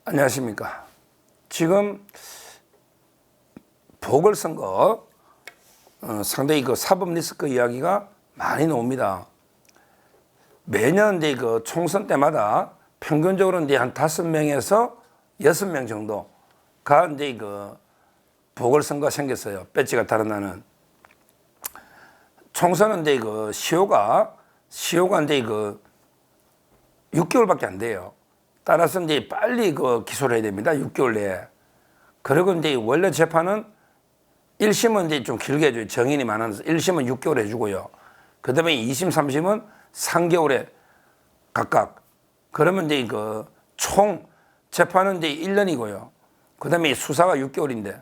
안녕하십니까. 지금 보궐선거 상당히 그 사법 리스크 이야기가 많이 나옵니다. 매년 이제 그 총선 때마다 평균적으로 이제 한 5명에서 6명 정도가 이제 그 보궐선거가 생겼어요. 배지가 다른 나는. 총선은 이제 그 시효가 이제 그 6개월밖에 안 돼요. 따라서 이제 빨리 그 기소를 해야 됩니다. 6개월 내에. 그리고 이제 원래 재판은 1심은 이제 좀 길게 해줘요. 정인이 많아서 1심은 6개월 해주고요. 그 다음에 2심, 3심은 3개월에 각각. 그러면 이제 그 총 재판은 이제 1년이고요. 그 다음에 수사가 6개월인데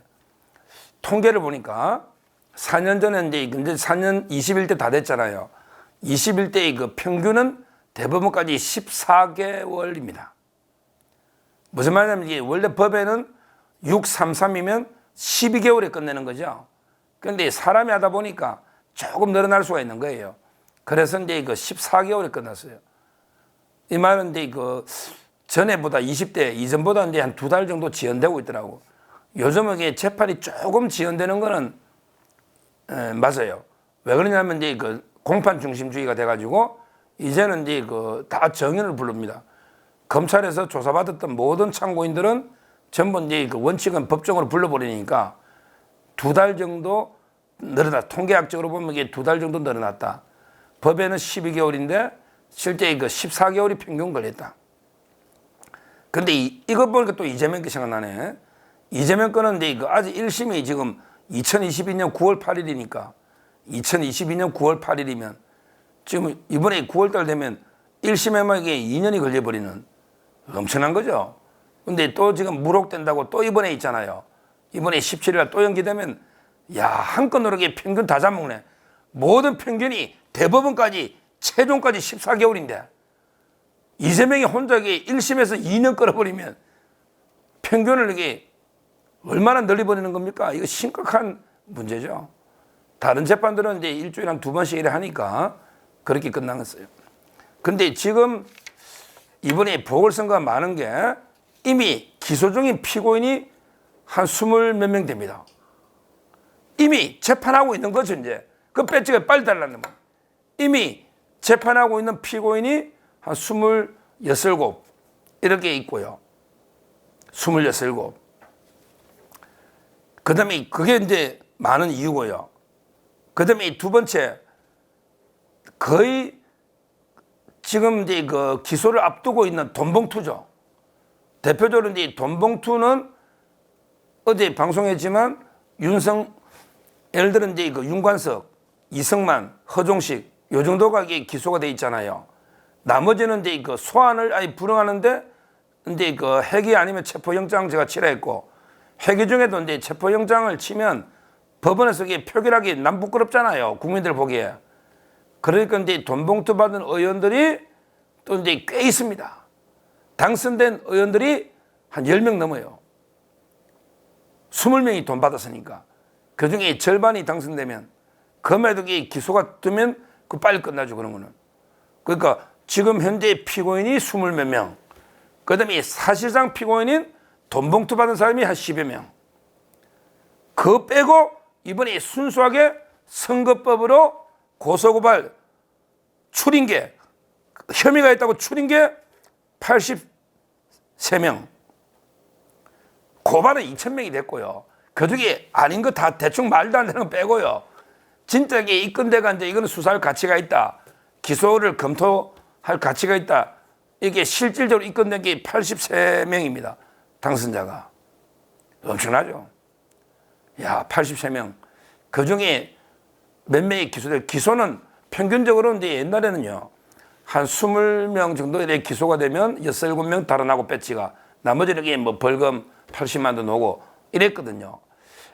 통계를 보니까 4년 전에 이제 4년 21대 다 됐잖아요. 21대의 그 평균은 대법원까지 14개월입니다. 무슨 말이냐면 이게 원래 법에는 633이면 12개월에 끝내는 거죠. 그런데 사람이 하다 보니까 조금 늘어날 수가 있는 거예요. 그래서 이제 그 14개월에 끝났어요. 이 말은 이제 그 전에보다 20대 이전보다 이제 한 2달 정도 지연되고 있더라고. 요즘은 이게 재판이 조금 지연되는 거는 맞아요. 왜 그러냐면 이제 그 공판 중심주의가 돼가지고 이제는 이제 그 다 정인을 부릅니다. 검찰에서 조사받았던 모든 참고인들은 전부 이제 그 원칙은 법정으로 불러버리니까 2달 정도 늘어났다. 통계학적으로 보면 이게 2달 정도 늘어났다. 법에는 12개월인데 실제 그 14개월이 평균 걸렸다. 근데 이거 보니까 또 이재명 게 생각나네. 이재명 거는 이제 그 아직 1심이 지금 2022년 9월 8일이니까 2022년 9월 8일이면 지금 이번에 9월달 되면 1심에만 이게 2년이 걸려버리는 엄청난 거죠. 근데 또 지금 무록된다고 또 이번에 있잖아요. 이번에 17일날 또 연기되면 야, 한건으로 평균 다 잡먹네. 모든 평균이 대법원까지 최종까지 14개월인데 이재명이 혼자 1심에서 2년 끌어버리면 평균을 이게 얼마나 늘려버리는 겁니까? 이거 심각한 문제죠. 다른 재판들은 이제 일주일에 한 2번씩 이래 하니까 그렇게 끝난 거였어요. 근데 지금 이번에 보궐선거가 많은 게 이미 기소 중인 피고인이 한 20몇 명 됩니다. 이미 재판하고 있는 거죠, 이제. 그 배지가 빨리 달라는 거. 이미 재판하고 있는 피고인이 한 26, 7 이렇게 있고요. 26, 7. 그 다음에 그게 이제 많은 이유고요. 그 다음에 두 번째, 거의 지금 이제 그 기소를 앞두고 있는 돈봉투죠. 대표적으로 이제 돈봉투는 어제 방송했지만 예를 들어 이제 그 윤관석, 이승만, 허종식 요 정도가 기소가 돼 있잖아요. 나머지는 이제 그 소환을 아예 불응하는데 이제 그 회기 아니면 체포영장 제가 치라했고 회기 중에도 이제 체포영장을 치면 법원에서 이게 표결하기 남 부끄럽잖아요. 국민들 보기에. 그러니까 이제 돈봉투 받은 의원들이 또 이제 꽤 있습니다. 당선된 의원들이 한 10명 넘어요. 20명이 돈 받았으니까. 그 중에 절반이 당선되면 금에도 기소가 뜨면 그 빨리 끝나죠. 그런 거는. 그러니까 지금 현재 피고인이 20몇 명. 그 다음에 사실상 피고인인 돈봉투 받은 사람이 한 10여 명. 그거 빼고 이번에 순수하게 선거법으로 고소고발 추린 게 혐의가 있다고 추린 게 83명. 고발은 2,000명이 됐고요. 그중에 아닌 거 다 대충 말도 안 되는 거 빼고요. 진짜 이게 입건대가 이제 이거는 수사할 가치가 있다. 기소를 검토할 가치가 있다. 이게 실질적으로 입건된 게 83명입니다. 당선자가. 엄청나죠. 야, 83명. 그 중에 몇 명이 기소돼. 기소는 평균적으로 이제 옛날에는요. 한 20명 정도 이렇게 기소가 되면 6, 7명 달아나고 배지가. 나머지는 이게 뭐 벌금 80만 원 오고 이랬거든요.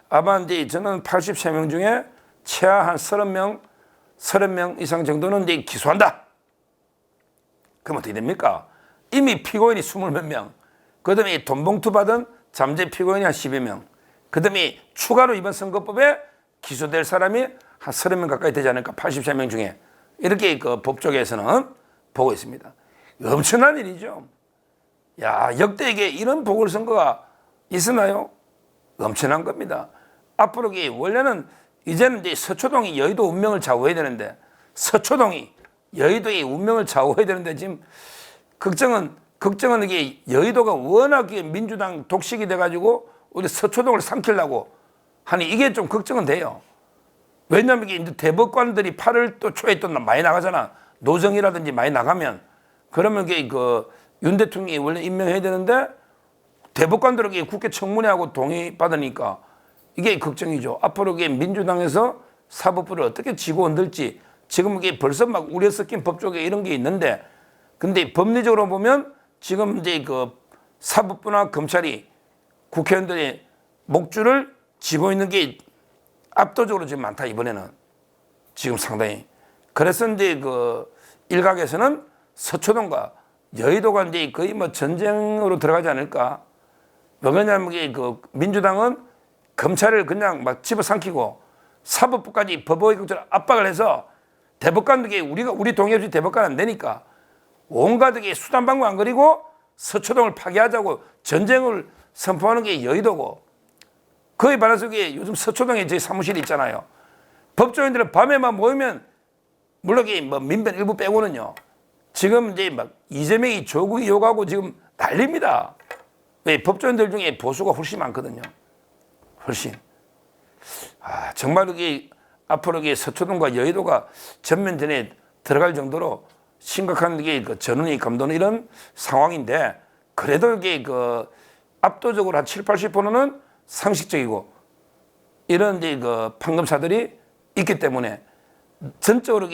아마 이제 저는 83명 중에 최하 한 30명 이상 정도는 이제 기소한다. 그럼 어떻게 됩니까? 이미 피고인이 20몇 명. 그 다음에 돈봉투 받은 잠재 피고인이 한 10여 명. 그 다음에 추가로 이번 선거법에 기소될 사람이 한 30명 가까이 되지 않을까. 83명 중에. 이렇게 그 법 쪽에서는 보고 있습니다. 엄청난 일이죠. 야, 역대에게 이런 보궐선거가 있었나요? 엄청난 겁니다. 앞으로 원래는 이제는 이제 서초동이 여의도 운명을 좌우해야 되는데, 서초동이 여의도의 운명을 좌우해야 되는데, 지금 걱정은 이게 여의도가 워낙에 민주당 독식이 돼가지고 우리 서초동을 삼키려고 하니 이게 좀 걱정은 돼요. 왜냐하면 이게 대법관들이 8월 또 초에 또 많이 나가잖아. 노정이라든지 많이 나가면 그러면 윤 대통령이 원래 임명해야 되는데 대법관들에게 국회 청문회하고 동의받으니까 이게 걱정이죠. 앞으로 민주당에서 사법부를 어떻게 쥐고 흔들지. 지금 이게 벌써 막 우려 섞인 법조계 이런 게 있는데, 근데 법리적으로 보면 지금 이제 사법부나 검찰이 국회의원들의 목줄을 쥐고 있는 게 압도적으로 지금 많다, 이번에는. 지금 상당히. 그래서 이제 일각에서는 서초동과 여의도가 이제 거의 전쟁으로 들어가지 않을까. 왜냐하면 민주당은 검찰을 그냥 막 집어삼키고 사법부까지 법원의 것처럼 압박을 해서 대법관에게 우리 동의 없이 대법관 안 되니까 온갖 수단 방법 안 그리고 서초동을 파괴하자고 전쟁을 선포하는 게 여의도고, 그에 반해서 요즘 서초동에 저희 사무실이 있잖아요. 법조인들은 밤에만 모이면 물론 민변 일부 빼고는요. 지금 이제 막 이재명이 조국이 욕하고 지금 난립니다. 왜? 법조인들 중에 보수가 훨씬 많거든요. 훨씬. 정말 앞으로 서초동과 여의도가 전면전에 들어갈 정도로 심각한 전운이 감도는 이런 상황인데, 그래도 압도적으로 한 70, 80%는 상식적이고 이런 판검사들이 있기 때문에 전적으로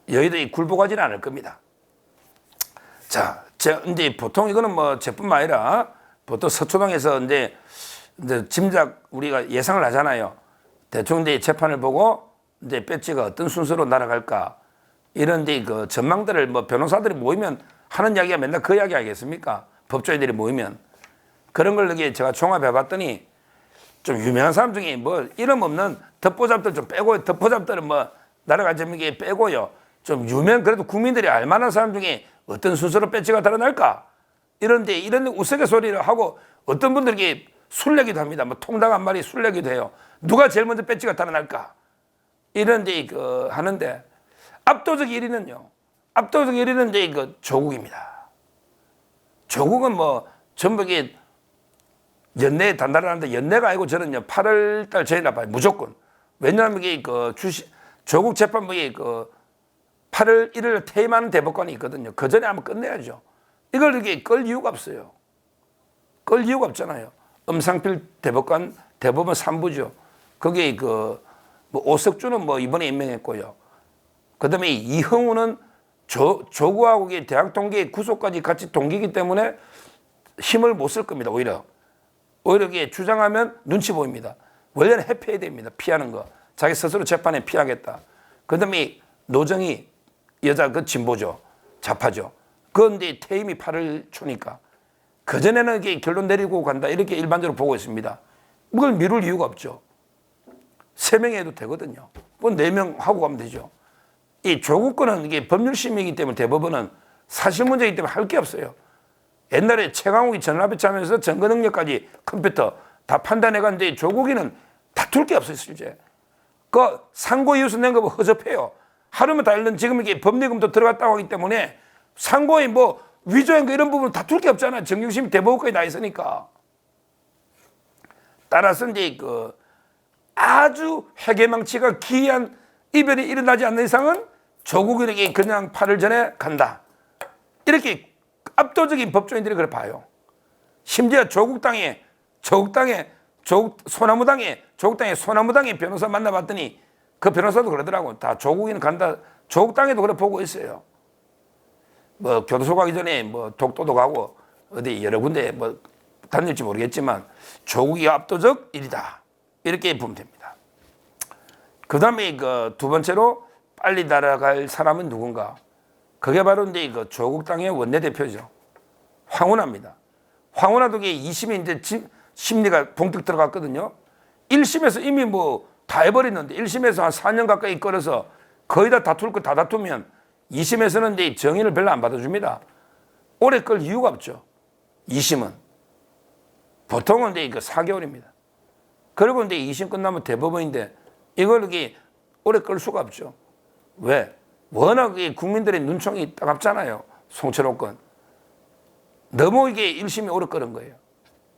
여의도에 굴복하지는 않을 겁니다. 자, 이제 보통 이거는 저뿐만 아니라 보통 서초동에서 이제 짐작 우리가 예상을 하잖아요. 대충 이제 재판을 보고 이제 배지가 어떤 순서로 날아갈까, 이런 이제 전망들을 변호사들이 모이면 하는 이야기가 맨날 그 이야기 아니겠습니까? 법조인들이 모이면. 그런 걸 제가 종합해 봤더니 좀 유명한 사람 중에 이름 없는 덮보잡들 좀 빼고, 덮보잡들은 날아갈 재미게 빼고요. 좀 그래도 국민들이 알만한 사람 중에 어떤 순서로 배지가 드러날까? 이런 우스갯소리를 하고 어떤 분들이 술래기도 합니다. 통닭 한 마리 술래기도 해요. 누가 제일 먼저 배지가 드러날까? 이런 하는데 압도적 1위는 이제 조국입니다. 조국은 전부 연내에 단단하는데, 연내가 아니고 저는요 8월달 전이나 봐요, 무조건. 왜냐하면 조국 재판부에 8월 1일 퇴임하는 대법관이 있거든요. 그 전에 한번 끝내야죠. 이걸 이렇게 끌 이유가 없어요. 끌 이유가 없잖아요. 엄상필 대법관, 대법원 3부죠. 거기에 오석주는 이번에 임명했고요. 그 다음에 이형우는 조국하고 대학 동기 구속까지 같이 동기이기 때문에 힘을 못 쓸 겁니다. 오히려 이게 주장하면 눈치 보입니다. 원래는 회피해야 됩니다. 피하는 거. 자기 스스로 재판에 피하겠다. 그 다음에 노정이 여자 진보죠. 좌파죠. 그런데 퇴임이 8월 초니까. 그전에는 이게 결론 내리고 간다, 이렇게 일반적으로 보고 있습니다. 그걸 미룰 이유가 없죠. 3명이 해도 되거든요. 4명 하고 가면 되죠. 이 조국 건은 이게 법률심의이기 때문에 대법원은 사실 문제이기 때문에 할 게 없어요. 옛날에 최강욱이 전화배치하면서 증거 능력까지 컴퓨터 다 판단해갔는데 조국이는 다툴 게 없어요, 실제. 상고 이유서 낸 거 허접해요. 하루면 다 읽는, 지금 이게 법리금도 들어갔다고 하기 때문에 상고에 위조한 거 이런 부분 다툴 게 없잖아요. 정경심 대법원까지 나 있으니까. 따라서 이제 아주 회계망치가 기이한 이변이 일어나지 않는 이상은 조국에게 그냥 8월 전에 간다. 이렇게 압도적인 법조인들이 그래 봐요. 심지어 조국당의 소나무당의 변호사 만나봤더니 그 변호사도 그러더라고. 다 조국이는 간다. 조국당에도 그래 보고 있어요. 교도소 가기 전에 독도도 가고 어디 여러 군데 다닐지 모르겠지만 조국이 압도적 일이다. 이렇게 보면 됩니다. 그 다음에 두 번째로 빨리 날아갈 사람은 누군가? 그게 바로 이제 조국당의 원내대표죠. 황운하입니다. 황운하도 2심에 이제 심리가 봉득 들어갔거든요. 1심에서 이미 다 해버렸는데 1심에서 한 4년 가까이 끌어서 거의 다 다툴 거 다 다투면 2심에서는 이제 정인을 별로 안 받아줍니다. 오래 끌 이유가 없죠. 2심은. 보통은 이제 4개월입니다. 그리고 이제 2심 끝나면 대법원인데 이걸 이게 오래 끌 수가 없죠. 왜? 워낙 국민들의 눈총이 따갑잖아요. 송철호 건. 너무 이게 1심이 오래 끌은 거예요.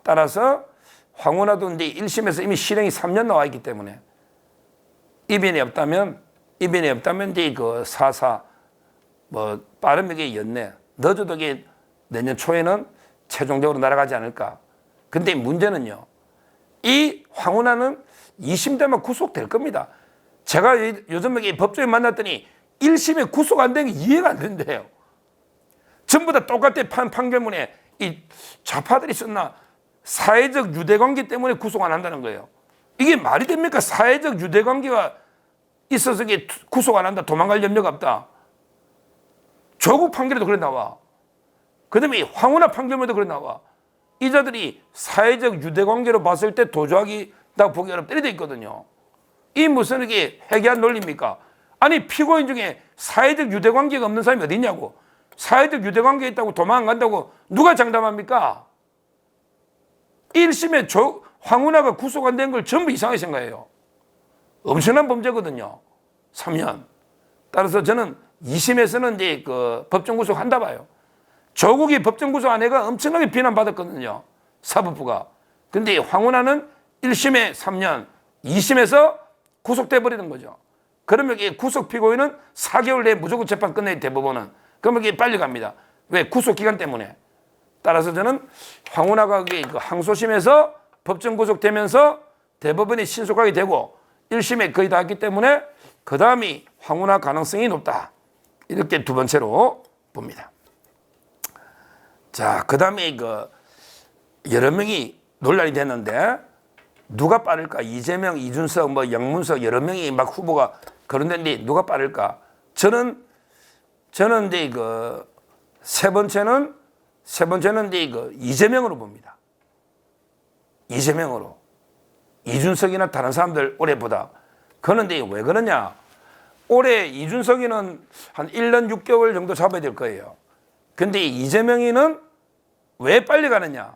따라서 황운하도 이제 1심에서 이미 실형이 3년 나와 있기 때문에 이변이 없다면 이제 그 사사 뭐 빠르게 연내 늦어도 내년 초에는 최종적으로 날아가지 않을까. 근데 문제는요. 이 황운하는 2심 되면 구속될 겁니다. 제가 요즘 법조인 만났더니 1심에 구속 안 된 게 이해가 안 된대요. 전부 다 똑같은 판결문에 이 좌파들이 썼나 사회적 유대관계 때문에 구속 안 한다는 거예요. 이게 말이 됩니까? 사회적 유대관계가 있어서 구속 안 한다. 도망갈 염려가 없다. 조국 판결에도 그래 나와. 그 다음에 황운하 판결문에도 그래 나와. 이 자들이 사회적 유대관계로 봤을 때 도주하기다 보기 어렵다 이렇게 돼 있거든요. 이 무슨 이게 회개한 논리입니까? 아니 피고인 중에 사회적 유대관계가 없는 사람이 어디 있냐고. 사회적 유대관계가 있다고 도망 안 간다고 누가 장담합니까? 1심에 황운하가 구속 안 된 걸 전부 이상하게 생각해요. 엄청난 범죄거든요. 3년. 따라서 저는 2심에서는 이제 그 법정 구속 한다 봐요. 조국이 법정 구속 안 해가 엄청나게 비난받았거든요. 사법부가. 근데 황운하는 1심에 3년, 2심에서 구속돼 버리는 거죠. 그러면 이게 구속 피고인은 4개월 내에 무조건 재판 끝내야 대법원은. 그러면 이게 빨리 갑니다. 왜? 구속 기간 때문에. 따라서 저는 황운하가 그 항소심에서 법정 구속되면서 대법원이 신속하게 되고 1심에 거의 다 했기 때문에 그 다음이 황운하 가능성이 높다. 이렇게 두 번째로 봅니다. 자, 그 다음에 여러 명이 논란이 됐는데 누가 빠를까? 이재명, 이준석, 뭐 영문석 여러 명이 막 후보가 거론됐는데 누가 빠를까? 저는 이제 세 번째는 이제 이재명으로 봅니다. 이재명으로. 이준석이나 다른 사람들 올해보다. 그런데 왜 그러냐? 올해 이준석이는 한 1년 6개월 정도 잡아야 될 거예요. 근데 이재명이는 왜 빨리 가느냐?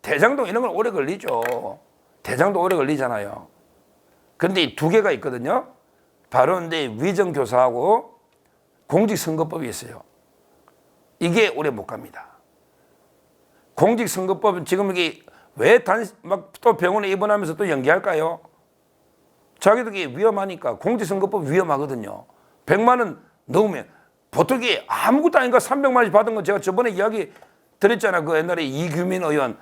대장동 이런 건 오래 걸리죠. 대장도 오래 걸리잖아요. 근데 두 개가 있거든요. 바로 이제 위정교사하고 공직선거법이 있어요. 이게 오래 못 갑니다. 공직선거법은 지금 이게 왜 또 병원에 입원하면서 또 연기할까요? 자기들이 위험하니까. 공직선거법 위험하거든요. 100만 원 넣으면 보통 이게 아무것도 아닌가 300만 원씩 받은 건 제가 저번에 이야기 드렸잖아. 그 옛날에 이규민 의원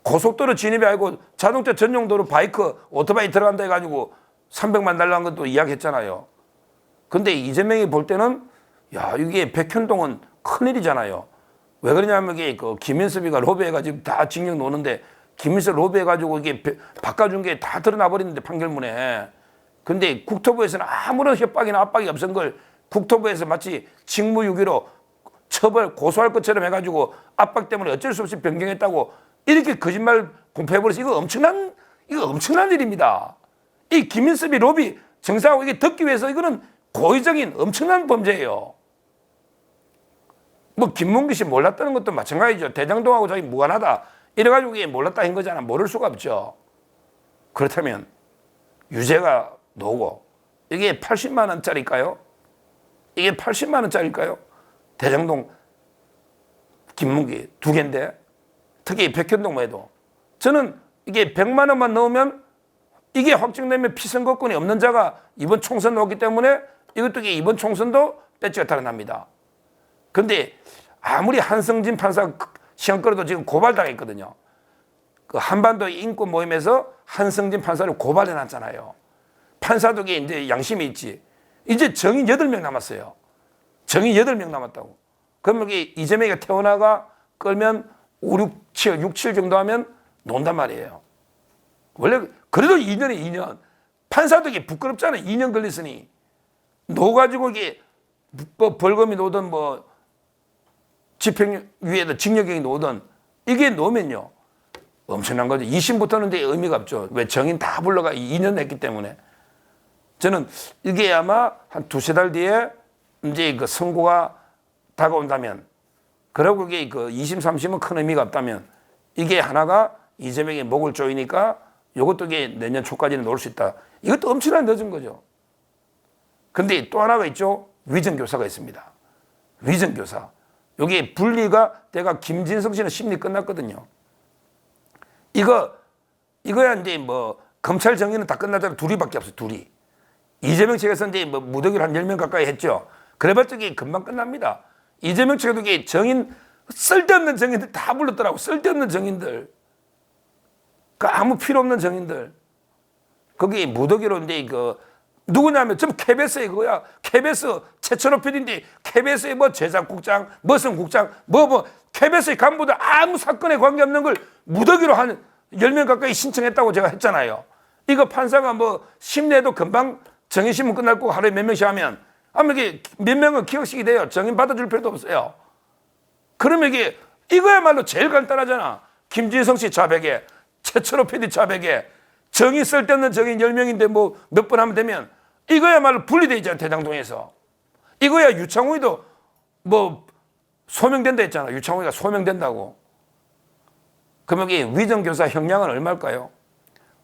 고속도로 진입이 아니고 자동차 전용도로 바이크 오토바이 들어간다 해가지고 300만 달라는 것도 이야기했잖아요. 근데 이재명이 볼 때는 야 이게 백현동은 큰일이잖아요. 왜 그러냐면 이게 김인섭이가 로비해가지고 다 징역 놓는데 김인섭 로비해가지고 이게 바꿔준 게 다 드러나 버리는데 판결문에. 근데 국토부에서는 아무런 협박이나 압박이 없은 걸 국토부에서 마치 직무유기로 처벌 고소할 것처럼 해가지고 압박 때문에 어쩔 수 없이 변경했다고 이렇게 거짓말 공표해버려서 이거 엄청난 일입니다. 이 김인섭이 로비 정상하고 이게 듣기 위해서 이거는 고의적인 엄청난 범죄예요. 뭐 김문기 씨 몰랐다는 것도 마찬가지죠. 대장동하고 자기 무관하다. 이래가지고 이게 몰랐다 한 거잖아. 모를 수가 없죠. 그렇다면 유죄가 나오고 이게 80만 원짜리일까요? 이게 80만 원짜리일까요? 대장동 김문기 두 개인데 특히 백현동 외에도 저는 이게 100만 원만 넣으면 이게 확정되면 피선거권이 없는 자가 이번 총선 나오기 때문에 이것도 이번 총선도 배지가 달아납니다. 근데 아무리 한성진 판사 시험 끌어도 지금 고발당했거든요. 그 한반도 인권 모임에서 한성진 판사를 고발해 놨잖아요. 판사도 이제 양심이 있지. 이제 정인 8명 남았어요. 정인 8명 남았다고. 그러면 이재명이가 태어나가 끌면 5, 6, 7 정도 하면 논단 말이에요. 원래 그래도 2년에 2년. 판사도 이게 부끄럽잖아요. 2년 걸렸으니. 놓아가지고 이게 벌금이 놓든 뭐 집행유예든 징역형이 놓든 이게 놓으면요. 엄청난 거죠. 2심부터는 이제 의미가 없죠. 왜 정인 다 불러가 2년 냈기 때문에. 저는 이게 아마 한 2-3달 뒤에 이제 그 선고가 다가온다면 그러고 그게 그 2심, 3심은 큰 의미가 없다면 이게 하나가 이재명의 목을 조이니까 이것도 이게 내년 초까지는 놓을 수 있다. 이것도 엄청나게 늦은 거죠. 근데 또 하나가 있죠. 위정교사가 있습니다. 위정교사. 여기 분리가 때가 김진성 씨는 심리 끝났거든요. 이거야 이제 뭐 검찰 정의는 다 끝나잖아. 둘이밖에 없어. 둘이. 이재명 측에서 이제 뭐 무더기를 한 10명 가까이 했죠. 그래봤자 이게 금방 끝납니다. 이재명 측에도 이게 정인, 쓸데없는 정인들 다 불렀더라고. 쓸데없는 정인들. 그 아무 필요 없는 정인들. 거기 무더기로 이제 그 누구냐면 전부 KBS에 그거야. KBS 최천호 PD인데 KBS의 뭐 제작국장, 무슨 국장, KBS의 간부들 아무 사건에 관계없는 걸 무더기로 한 10명 가까이 신청했다고 제가 했잖아요. 이거 판사가 뭐 심리해도 금방 정인신문 끝날 거고 하루에 몇 명씩 하면 아마 이게 몇 명은 기억식이 돼요. 정인 받아줄 필요도 없어요. 그러면 이거야말로 제일 간단하잖아. 김진성 씨 자백에, 최철호 PD 자백에, 정의 쓸데없는 정인 10명인데 뭐 몇 번 하면 되면 이거야말로 분리돼 있잖아. 대장동에서. 이거야 유창호이도 뭐 소명된다 했잖아. 유창호이가 소명된다고. 그러면 이 위정교사 형량은 얼마일까요?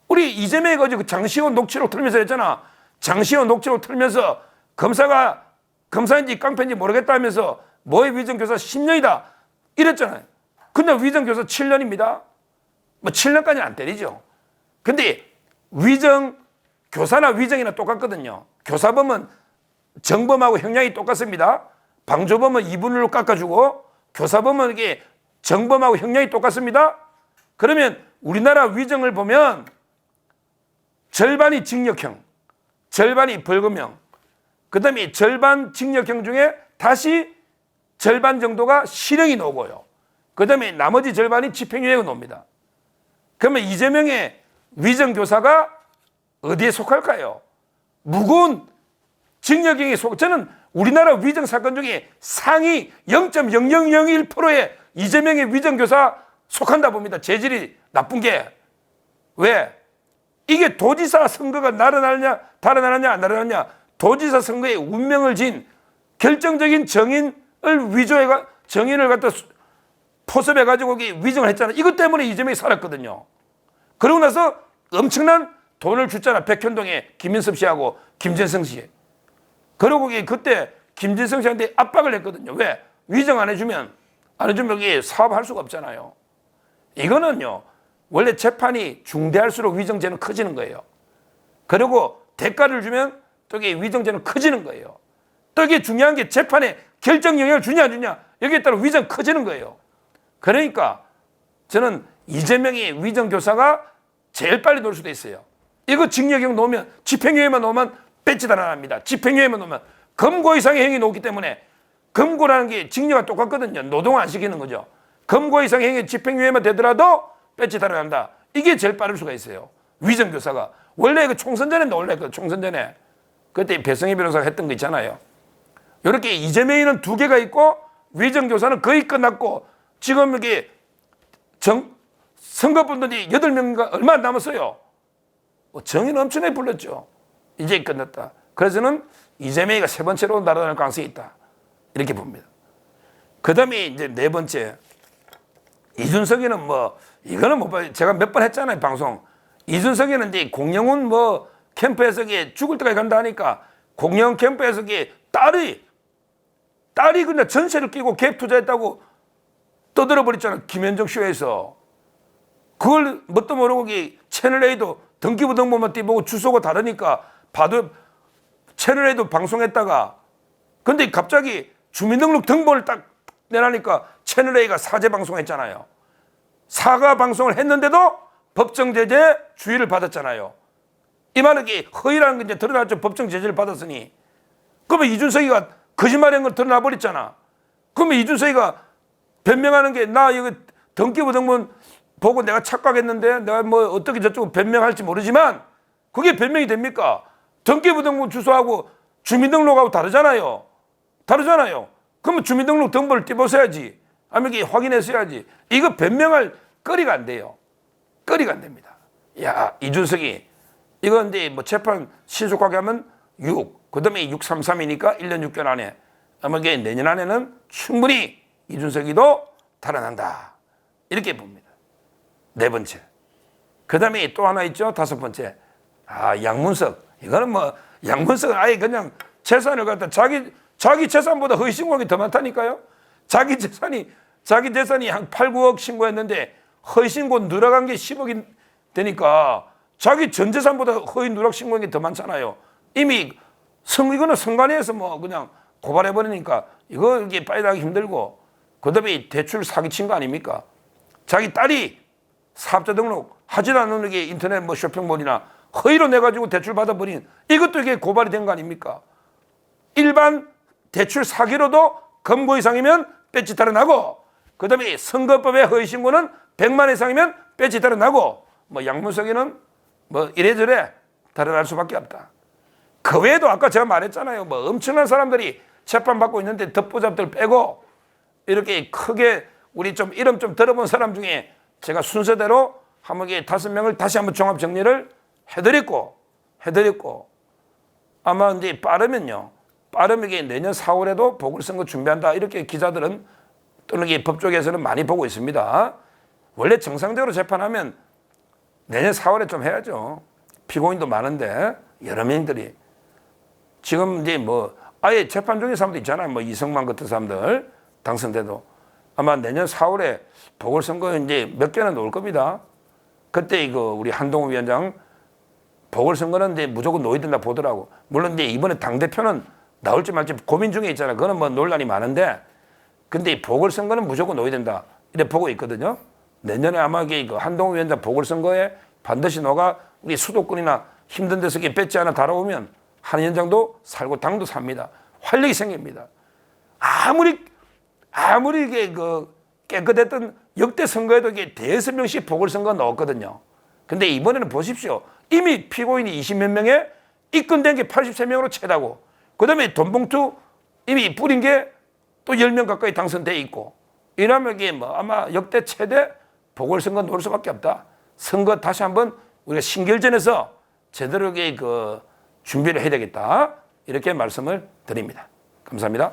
우리 이재명이 그 장시호 녹취록 틀면서 했잖아. 장시호 녹취록 틀면서 검사인지 깡패인지 모르겠다 하면서 뭐의 위정교사 10년이다 이랬잖아요. 근데 위정교사 7년입니다. 뭐 7년까지는 안 때리죠. 근데 교사나 위정이나 똑같거든요. 교사범은 정범하고 형량이 똑같습니다. 방조범은 2분의 1로 깎아주고 교사범은 이게 정범하고 형량이 똑같습니다. 그러면 우리나라 위정을 보면 절반이 징역형, 절반이 벌금형, 그 다음에 절반 징역형 중에 다시 절반 정도가 실형이 나오고요. 그 다음에 나머지 절반이 집행유예가 나옵니다. 그러면 이재명의 위정교사가 어디에 속할까요? 무거운 징역형에 저는 우리나라 위정사건 중에 상위 0.0001%의 이재명의 위정교사 속한다 봅니다. 재질이 나쁜 게. 왜? 이게 도지사 선거가 날아나느냐 달아나느냐 안 날아나느냐, 도지사 선거에 운명을 진 결정적인 정인을 정인을 갖다 포섭해가지고 위정을 했잖아. 이것 때문에 이재명이 살았거든요. 그러고 나서 엄청난 돈을 줬잖아. 백현동에 김인섭 씨하고 김재성 씨. 그러고 그때 김재성 씨한테 압박을 했거든요. 왜? 위정 안 해주면 여기 사업할 수가 없잖아요. 이거는요, 원래 재판이 중대할수록 위정죄는 커지는 거예요. 그리고 대가를 주면 또 이게 위정죄는 커지는 거예요. 또 이게 중요한 게 재판에 결정 영향을 주냐 안 주냐, 여기에 따라 위정 커지는 거예요. 그러니까 저는 이재명이 위정교사가 제일 빨리 놓을 수도 있어요. 이거 징역형 놓으면, 집행유예만 놓으면 배치 달아납니다. 집행유예만 놓으면 검거 이상의 행위 놓기 때문에, 검거라는 게 징역과 똑같거든요. 노동 안 시키는 거죠. 검거 이상의 행위 집행유예만 되더라도 배치 달아난다. 이게 제일 빠를 수가 있어요. 위정교사가. 원래 그 총선 전에 놀랬거든. 총선 전에. 그때 배성희 변호사가 했던 거 있잖아요. 이렇게 이재명이는 2개가 있고 위정교사는 거의 끝났고, 지금 여기 선거분들이 8명인가 얼마 안 남았어요. 정의는 엄청나게 불렀죠. 이제 끝났다. 그래서는 이재명이가 3번째로 날아다닐 가능성이 있다. 이렇게 봅니다. 그 다음에 이제 4번째. 이준석이는 이거는 못 봐요. 제가 몇 번 했잖아요, 방송. 이준석이는 이제 공영훈 캠프에서 죽을 때까지 간다 하니까, 공영훈 캠프에서 딸이 그냥 전세를 끼고 갭 투자했다고 떠들어버렸잖아. 김현정 쇼에서. 그걸 뭣도 모르고 채널A도 등기부등본만 띄보고 주소가 다르니까 봐도 채널A도 방송했다가, 근데 갑자기 주민등록 등본을 딱 내라니까 채널A가 사죄 방송했잖아요. 사과 방송을 했는데도 법정 제재 주의를 받았잖아요. 이 말은 허위라는 게 이제 드러났죠. 법정 제재를 받았으니. 그러면 이준석이가 거짓말한 걸 드러나 버렸잖아. 그러면 이준석이가 변명하는 게, 나 이거 등기부등본 보고 내가 착각했는데 내가 어떻게 저쪽 변명할지 모르지만, 그게 변명이 됩니까? 등기부등본 주소하고 주민등록하고 다르잖아요. 그러면 주민등록 등본을 띄워서야지. 아니면 확인했어야지. 이거 변명할 거리가 안 돼요. 거리가 안 됩니다. 야, 이준석이 이거 이제 재판 신속하게 하면 6, 그 다음에 633이니까 1년 6개월 안에, 아마 내년 안에는 충분히 이준석이도 달아난다. 이렇게 봅니다. 네 번째. 그 다음에 또 하나 있죠. 다섯 번째. 양문석. 이거는 뭐, 양문석은 아예 그냥 재산을 갖다 자기 재산보다 허위 신고한 게 더 많다니까요. 자기 재산이 한 8, 9억 신고했는데 허위 신고 늘어간 게 10억이 되니까 자기 전 재산보다 허위 누락 신고한 게 더 많잖아요. 이미 이거는 선관위에서 뭐 그냥 고발해버리니까 이게 빠져나가기 힘들고, 그 다음에 대출 사기친 거 아닙니까? 자기 딸이 사업자 등록 하지도 않는 게 인터넷 뭐 쇼핑몰이나 허위로 내가지고 대출 받아버린, 이것도 이게 고발이 된 거 아닙니까? 일반 대출 사기로도 검거 이상이면 배지 달아나고, 그 다음에 선거법의 허위 신고는 100만 이상이면 배지 달아나고, 뭐 양문석이는 뭐 이래저래 달아날 수밖에 없다. 그 외에도 아까 제가 말했잖아요. 뭐 엄청난 사람들이 재판받고 있는데 덮보잡들 빼고 이렇게 크게 우리 좀 이름 좀 들어본 사람 중에 제가 순서대로 한번 5명을 다시 한번 종합 정리를 해드렸고 아마 이제 빠르면 내년 4월에도 보궐선거 준비한다, 이렇게 기자들은 또는 법조계에서는 많이 보고 있습니다. 원래 정상적으로 재판하면 내년 4월에 좀 해야죠. 피고인도 많은데 여러 명들이 지금 이제 뭐 아예 재판 중인 사람도 있잖아요. 뭐 이성만 같은 사람들 당선돼도 아마 내년 4월에 보궐선거 이제 몇 개는 놓을 겁니다. 그때 우리 한동훈 위원장 보궐선거는 이제 무조건 놓아야 된다 보더라고. 물론 이제 이번에 당대표는 나올지 말지 고민 중에 있잖아요. 그거는 뭐 논란이 많은데, 근데 보궐선거는 무조건 놓아야 된다, 이래 보고 있거든요. 내년에 아마 한동훈 위원장 보궐선거에 반드시 녹아 우리 수도권이나 힘든 데서 배지 하나 달아오면 한 위원장도 살고 당도 삽니다. 활력이 생깁니다. 아무리 이게 깨끗했던 역대 선거에도 이게 대여섯 명씩 보궐선거 넣었거든요. 근데 이번에는 보십시오. 이미 피고인이 20몇 명에 입건된 게 83명으로 채다고, 그 다음에 돈봉투 이미 뿌린 게 또 10명 가까이 당선돼 있고, 이러면 이게 뭐 아마 역대 최대 보궐선거 놓을 수밖에 없다. 선거 다시 한번 우리가 신결전에서 제대로 준비를 해야 되겠다, 이렇게 말씀을 드립니다. 감사합니다.